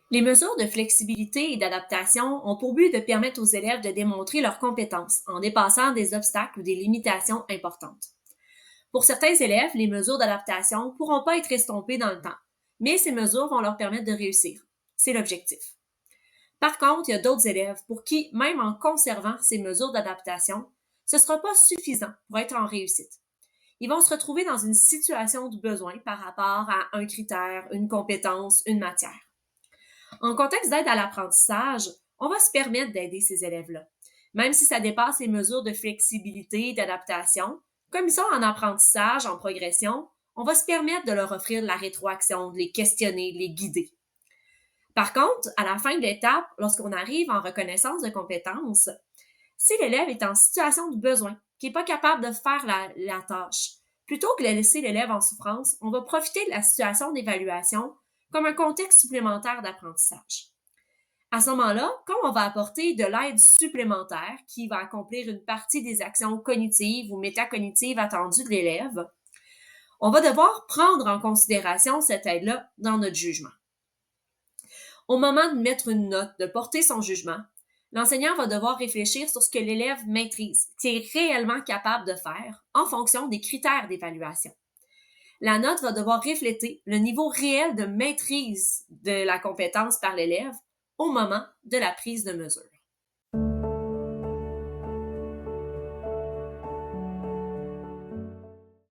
Les mesures de flexibilité et d'adaptation ont pour but de permettre aux élèves de démontrer leurs compétences en dépassant des obstacles ou des limitations importantes. Pour certains élèves, les mesures d'adaptation ne pourront pas être estompées dans le temps, mais ces mesures vont leur permettre de réussir. C'est l'objectif. Par contre, il y a d'autres élèves pour qui, même en conservant ces mesures d'adaptation, ce ne sera pas suffisant pour être en réussite. Ils vont se retrouver dans une situation de besoin par rapport à un critère, une compétence, une matière. En contexte d'aide à l'apprentissage, on va se permettre d'aider ces élèves-là. Même si ça dépasse les mesures de flexibilité et d'adaptation, comme ils sont en apprentissage, en progression, on va se permettre de leur offrir de la rétroaction, de les questionner, de les guider. Par contre, à la fin de l'étape, lorsqu'on arrive en reconnaissance de compétences, si l'élève est en situation de besoin, qui n'est pas capable de faire la tâche, plutôt que de laisser l'élève en souffrance, on va profiter de la situation d'évaluation comme un contexte supplémentaire d'apprentissage. À ce moment-là, comme on va apporter de l'aide supplémentaire qui va accomplir une partie des actions cognitives ou métacognitives attendues de l'élève, on va devoir prendre en considération cette aide-là dans notre jugement. Au moment de mettre une note, de porter son jugement, l'enseignant va devoir réfléchir sur ce que l'élève maîtrise, qui est réellement capable de faire en fonction des critères d'évaluation. La note va devoir refléter le niveau réel de maîtrise de la compétence par l'élève au moment de la prise de mesure.